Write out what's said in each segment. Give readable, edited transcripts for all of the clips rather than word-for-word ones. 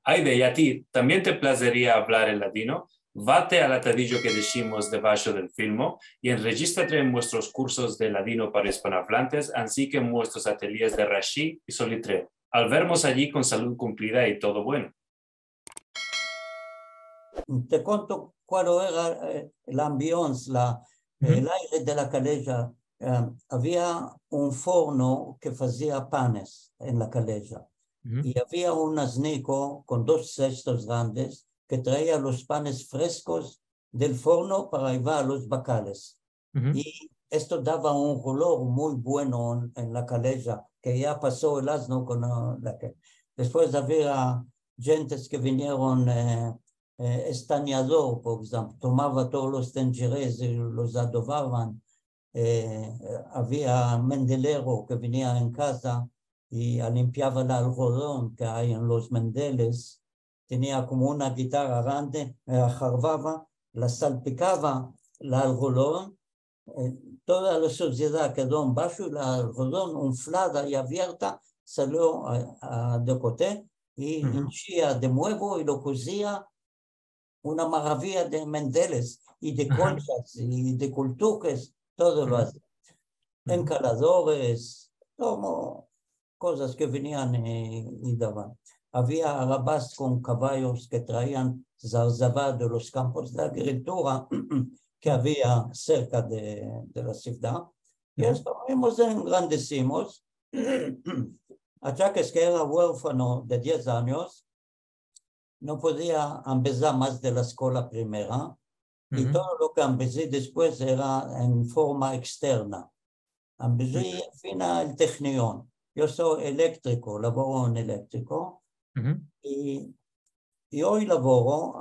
Aide, y a ti, ¿también te placería hablar el ladino? Vate al atadillo que decimos debajo del filmo y enregístrate en nuestros cursos de ladino para hispanohablantes, así que en nuestros ateliers de Rashi y Solitre. Al vernos allí con salud cumplida y todo bueno. Te conto cuál era el ambiance, el aire de la calella. Había un forno que hacía panes en la calella. Y había un asnico con 2 cestos grandes que traía los panes frescos del forno para llevar a los bacales. Y esto daba un olor muy bueno en la calella, que ya pasó el asno con la que... Después había gentes que vinieron, estañador, por ejemplo, tomaba todos los tengeres y los adobaban. Había mendelero que venía en casa y limpiaba el algodón que hay en los mendeles. Tenía como una guitarra grande, jarbaba, la salpicaba el algodón, toda la suciedad quedó en bajo y el algodón inflada y abierta salió de coté y hinchía de nuevo y lo cosía. Una maravilla de mendeles y de conchas y de cultuques, todo lo hace. Encaladores, como cosas que venían y daban. Había arabas con caballos que traían zarzabá de los campos de agricultura que había cerca de la ciudad. Y esto vimos engrandecimos. Achaques que era huérfano de 10 años, no podía empezar más de la escuela primera y todo lo que empecé después era en forma externa. Empecé al final el Technion. Yo soy eléctrico, laboro en eléctrico y hoy laboro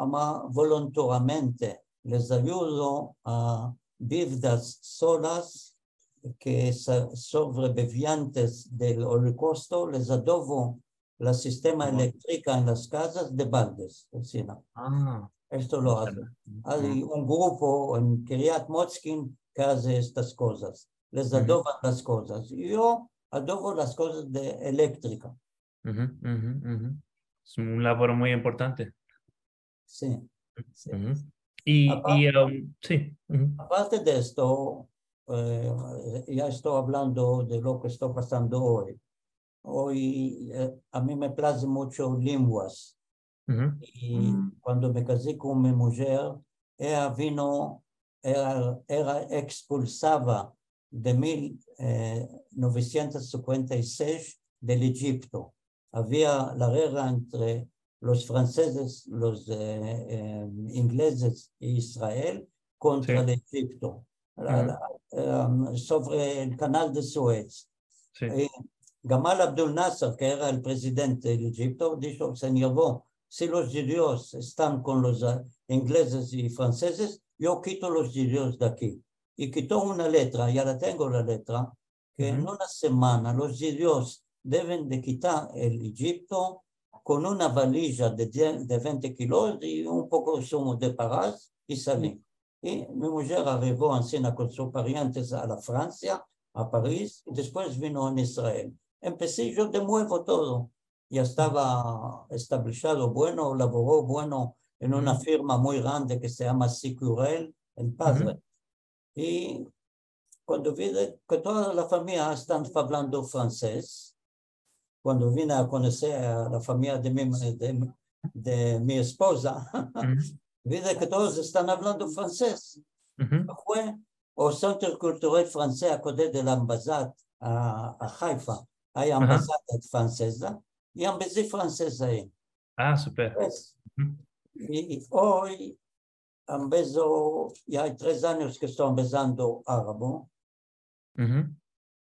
voluntariamente. Les ayudo a viudas solas que sobrevivientes del holocausto, les adobo el sistema eléctrico en las casas de baldes. Esto lo hace. Hay un grupo en Kiryat Motzkin que hace estas cosas. Les adoban las cosas. Yo adobo las cosas de eléctrica. Es un labor muy importante. Sí. Sí. Sí. Aparte de esto, ya estoy hablando de lo que está pasando hoy. Hoy a mí me place mucho lenguas. Y cuando me casé con mi mujer, ella era expulsada de 1956 del Egipto. Había la guerra entre los franceses, los ingleses e Israel contra el Egipto, sobre el canal de Suez. Gamal Abdel Nasser, que era el presidente del Egipto, dijo, señor, si los judíos están con los ingleses y franceses, yo quito los judíos de aquí. Y quitó una letra, ya la tengo la letra, que en una semana los judíos deben de quitar el Egipto con una valija de 20 kilos y un poco de zumo de paras y salir. Y mi mujer arribó en Sena con sus parientes a la Francia, a París, y después vino en Israel. Empecé yo de nuevo todo. Ya estaba establecido bueno, laboró bueno en una firma muy grande que se llama Sicurel, el padre. Y cuando vi que toda la familia están hablando francés, cuando vine a conocer a la familia de mi esposa, vi que todos están hablando francés. Fue al Centro Cultural Francés a côté de la ambassade a Haifa. Hay ambassade francesa y empecé francés ahí. Súper. Pues, y hoy empiezo, ya hay 3 años que estoy empezando árabe.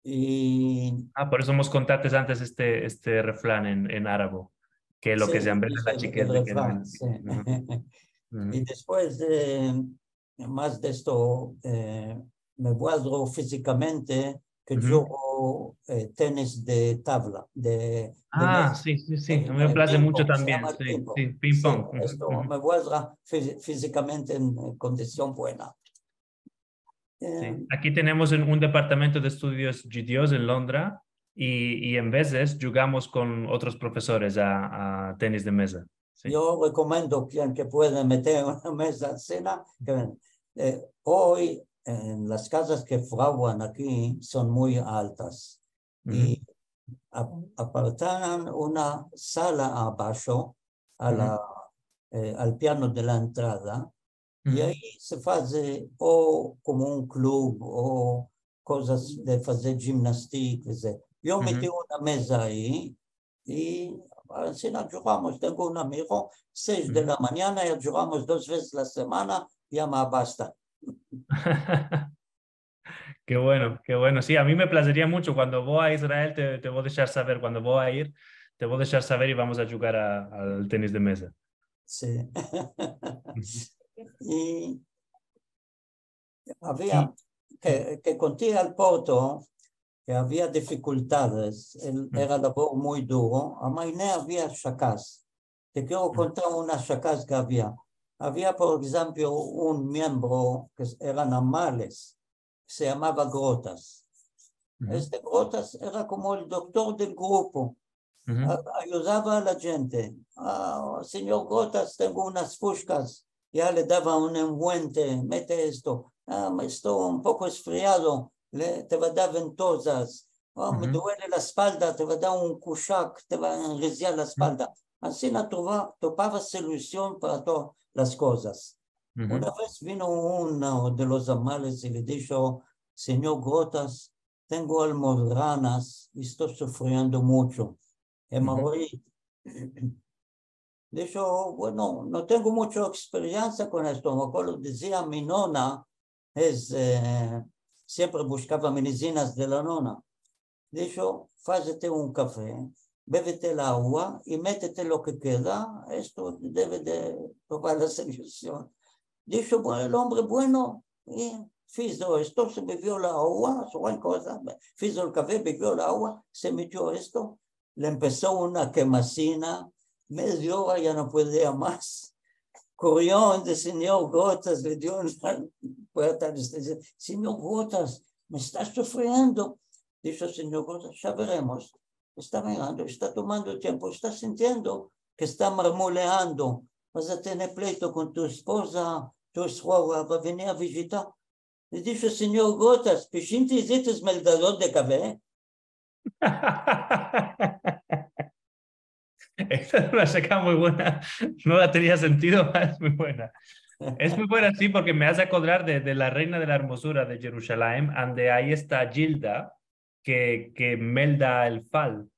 Y por eso nos contaste antes este refrán en árabe, que lo que se llama la chica el refrán, sí. Y después más de esto, me vuelvo físicamente que yo tenis de tabla, de mesa. Sí. A mí me place mucho también. Sí, ping Sí, pong. esto me vuelve físicamente en condición buena. Sí. Aquí tenemos un departamento de estudios judíos en Londres y en veces jugamos con otros profesores a tenis de mesa. Sí. Yo recomiendo a quien que pueda meter una mesa a cena. Hoy en las casas que fraguan aquí son muy altas y apartaron una sala abajo al piano de la entrada y ahí se hace o como un club o cosas de hacer gimnástica. Yo metí una mesa ahí y así nos jugamos. Tengo un amigo, 6 de la mañana, y jugamos 2 veces la semana, ya me basta. Qué bueno, qué bueno. Sí, a mí me placería mucho. Cuando voy a Israel, te voy a dejar saber. Cuando voy a ir, te voy a dejar saber y vamos a jugar al tenis de mesa. Sí. Y había que conté al Porto que había dificultades, era labor muy duro, a Mainé había chacas. Te quiero contar unas chacas que había. Había, por ejemplo, un miembro que eran amales, se llamaba Grotas. Este Grotas era como el doctor del grupo, ayudaba a la gente. Señor Grotas, tengo unas fuscas, ya le daba un enguente, mete esto. Estoy un poco esfriado, te va a dar ventosas. Me duele la espalda, te va a dar un cuchac, te va a enrizar la espalda. Así topaba solución para todas las cosas. Una vez vino uno de los amales y le dijo, señor Grotas, tengo almorranas y estoy sufriendo mucho. Dijo, bueno, no tengo mucha experiencia con esto. Me acuerdo, decía mi nona, siempre buscaba medicinas de la nona. Dijo, fázate un café, bébete el agua y métete lo que queda. Esto debe de tomar la solución. Dijo, bueno, el hombre bueno, y hizo esto, se bebió la agua, hizo el café, bebió la agua, se metió esto, le empezó una quemacina, media hora ya no podía más. Corrió donde el señor Gotas, le dio una puerta, le dice, señor Gotas, me está sufriendo. Dijo, señor Gotas, ya veremos. Está mirando, está tomando tiempo, está sintiendo que está marmoleando. Vas a tener pleito con tu esposa, tu suegra va a venir a visitar. Le dijo, señor Gotas, ¿Pichinti hiciste el dador de café? Esta es una saca muy buena. No la tenía sentido, es muy buena. Es muy buena, sí, porque me hace acordar de la reina de la hermosura de Jerusalén, donde ahí está Gilda, que melda el fal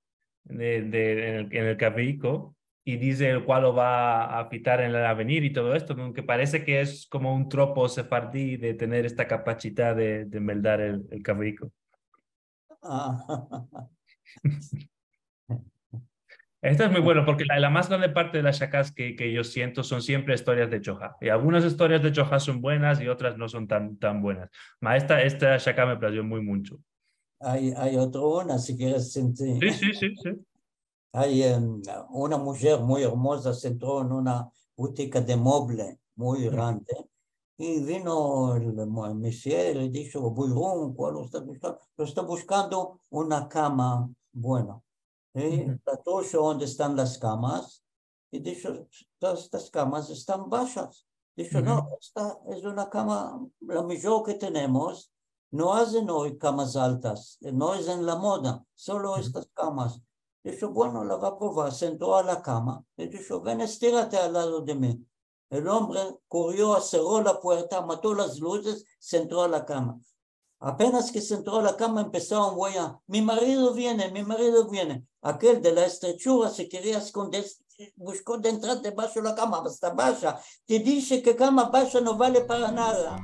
en el cabello y dice el cual lo va a pitar en el avenir y todo esto, aunque parece que es como un tropo sefardí de tener esta capacidad de meldar el cabello. Esto es muy bueno porque la más grande parte de las chacas que yo siento son siempre historias de choja. Y algunas historias de choja son buenas y otras no son tan buenas. Esta chaca me plació muy mucho. Hay otro una, si quieres sentir. Sí. Hay una mujer muy hermosa, se entró en una boutique de mueble muy grande y vino el monsieur y dijo, Buyurón, ¿cuál está buscando? Está buscando una cama buena. Trató dónde están las camas y dijo, todas estas camas están bajas. Dijo, no, esta es una cama, la mejor que tenemos. No hacen hoy camas altas, no es en la moda, solo estas camas. Dijo, bueno, la va a probar. Sentó a la cama y dijo, ven, estírate al lado de mí. El hombre corrió, cerró la puerta, mató las luces, se entró a la cama. Apenas que se entró a la cama, empezó a huellar. Mi marido viene, mi marido viene. Aquel de la estrechura se quería esconder, buscó de entrar debajo de la cama, hasta baja. Te dice que cama baja no vale para nada.